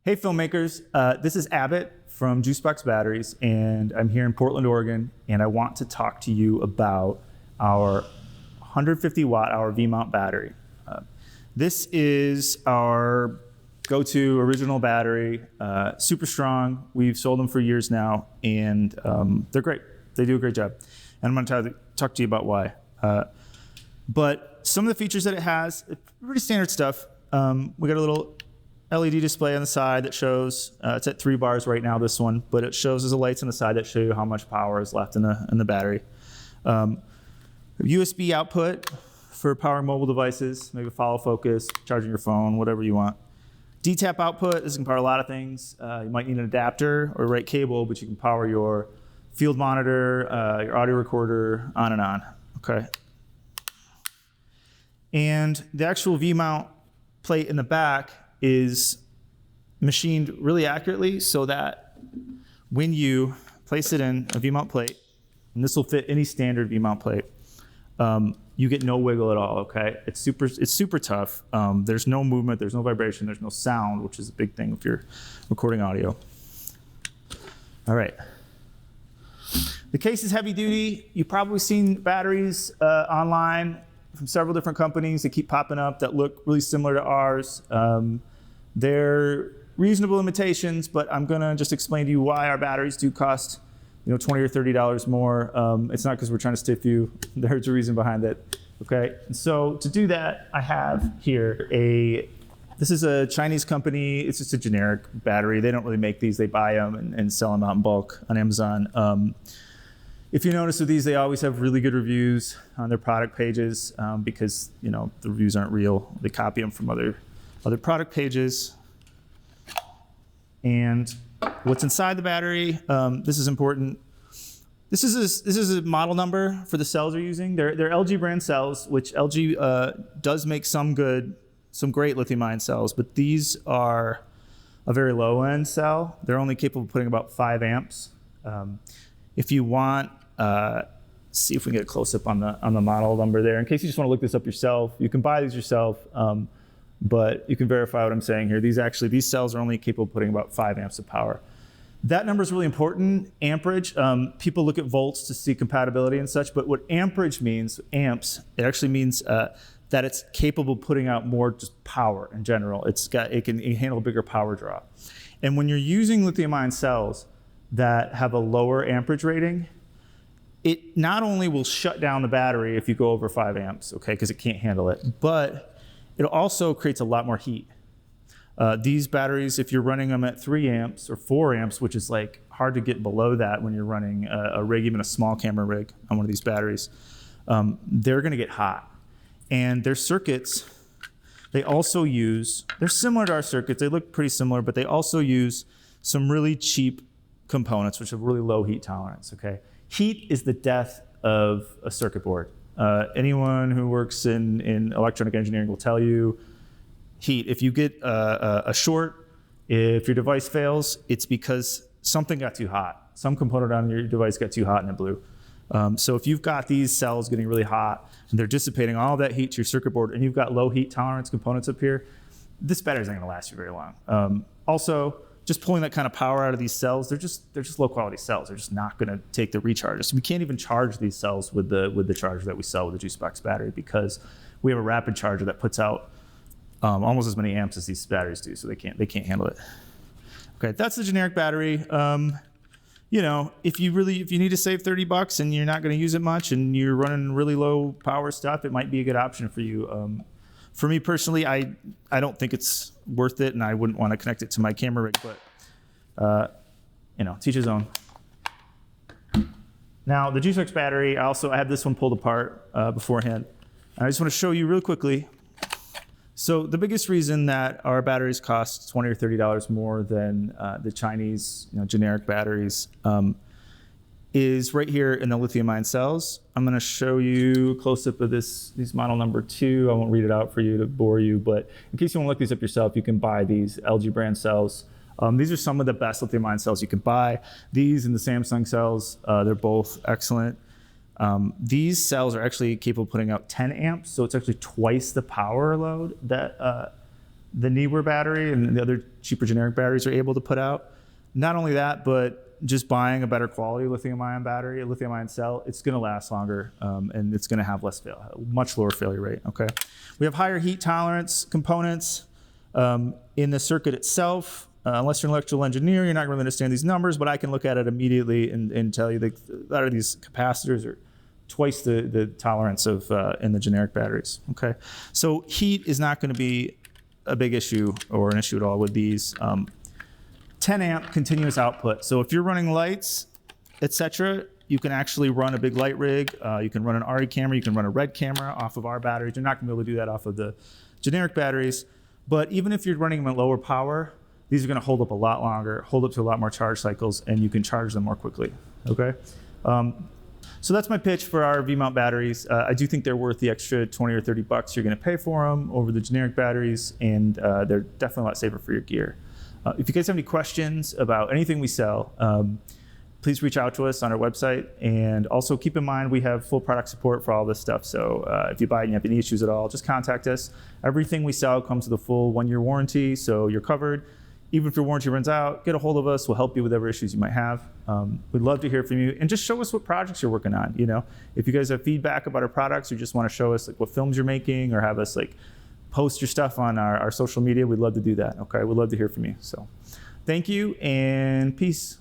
Hey filmmakers, this is Abbott from Juicebox Batteries, and I'm here in Portland, Oregon, and I want to talk to you about our 150 watt hour V-mount battery. This is our go-to original battery, super strong. We've sold them for years now, and they're great. They do a great job. And I'm gonna talk to you about why. But some of the features that it has, pretty standard stuff. We got a little LED display on the side that shows, it's at 3 bars right now, this one, but it shows there's lights on the side that show you how much power is left in the battery. USB output for powering mobile devices, maybe follow focus, charging your phone, whatever you want. D-tap output, this can power a lot of things. You might need an adapter or a right cable, but you can power your field monitor, your audio recorder, on and on, okay? And the actual V-mount plate in the back is machined really accurately so that when you place it in a V-mount plate, and this will fit any standard V-mount plate, you get no wiggle at all, okay? It's super tough. There's no movement, there's no vibration, there's no sound, which is a big thing if you're recording audio. All right. The case is heavy duty. You've probably seen batteries online from several different companies that keep popping up that look really similar to ours. They're reasonable imitations, but I'm gonna just explain to you why our batteries do cost $20 or $30 more. It's not because we're trying to stiff you. There's a reason behind it, okay? And so to do that, I have here this is a Chinese company. It's just a generic battery. They don't really make these. They buy them and sell them out in bulk on Amazon. If you notice with these, they always have really good reviews on their product pages because the reviews aren't real. They copy them from other product pages. And what's inside the battery, this is important. This is a model number for the cells they're using. They're LG brand cells, which LG does make some great lithium ion cells, but these are a very low end cell. They're only capable of putting about 5 amps. If you want, see if we can get a close up on the model number there. In case you just want to look this up yourself, you can buy these yourself, but you can verify what I'm saying here. These cells are only capable of putting about 5 amps of power. That number is really important, amperage. People look at volts to see compatibility and such, but what amperage means, amps, it actually means that it's capable of putting out more just power in general. It can handle a bigger power draw. And when you're using lithium ion cells that have a lower amperage rating, it not only will shut down the battery if you go over 5 amps, okay, because it can't handle it, but it also creates a lot more heat. These batteries, if you're running them at 3 amps or 4 amps, which is like hard to get below that when you're running a rig, even a small camera rig on one of these batteries, they're gonna get hot. And their circuits, they're similar to our circuits, they look pretty similar, but they also use some really cheap components which have really low heat tolerance, okay? Heat is the death of a circuit board. Anyone who works in electronic engineering will tell you, heat, if you get a short, if your device fails, it's because something got too hot. Some component on your device got too hot and it blew. So if you've got these cells getting really hot and they're dissipating all that heat to your circuit board and you've got low heat tolerance components up here, this battery's not gonna last you very long. Also, just pulling that kind of power out of these cells, they're just low quality cells. They're just not gonna take the recharges. We can't even charge these cells with the charger that we sell with the Juicebox battery because we have a rapid charger that puts out almost as many amps as these batteries do, so they can't handle it. Okay, that's the generic battery. If you need to save $30 and you're not gonna use it much and you're running really low power stuff, it might be a good option for you. For me personally, I don't think it's worth it and I wouldn't want to connect it to my camera rig, but teach his own. Now the Juicebox battery, I have this one pulled apart beforehand. I just want to show you real quickly. So the biggest reason that our batteries cost $20 or $30 more than the Chinese generic batteries is right here in the lithium ion cells. I'm going to show you a close-up of these model number 2. I won't read it out for you to bore you, but in case you want to look these up yourself, you can buy these LG brand cells. These are some of the best lithium ion cells you can buy. These and the Samsung cells, they're both excellent. These cells are actually capable of putting out 10 amps, so it's actually twice the power load that the Neewer battery and the other cheaper generic batteries are able to put out. Not only that, but just buying a better quality lithium-ion battery, a lithium-ion cell, it's going to last longer, and it's going to have much lower failure rate. Okay, we have higher heat tolerance components in the circuit itself. Unless you're an electrical engineer, you're not going to understand these numbers, but I can look at it immediately and tell you that a lot of these capacitors are twice the tolerance of in the generic batteries. Okay, so heat is not going to be a big issue or an issue at all with these. 10 amp continuous output. So if you're running lights, etc., you can actually run a big light rig. You can run an RE camera. You can run a red camera off of our batteries. You're not going to be able to do that off of the generic batteries. But even if you're running them at lower power, these are going to hold up a lot longer, hold up to a lot more charge cycles, and you can charge them more quickly. Okay. So that's my pitch for our V-mount batteries. I do think they're worth the extra 20 or 30 bucks you're going to pay for them over the generic batteries, and they're definitely a lot safer for your gear. If you guys have any questions about anything we sell, please reach out to us on our website. And also keep in mind, we have full product support for all this stuff. So if you buy it and you have any issues at all, just contact us. Everything we sell comes with a full 1-year warranty, so you're covered. Even if your warranty runs out, get a hold of us. We'll help you with whatever issues you might have. We'd love to hear from you. And just show us what projects you're working on. You know, if you guys have feedback about our products or just want to show us like what films you're making or have us like post your stuff on our social media, we'd love to do that. Okay, we'd love to hear from you. So thank you and peace.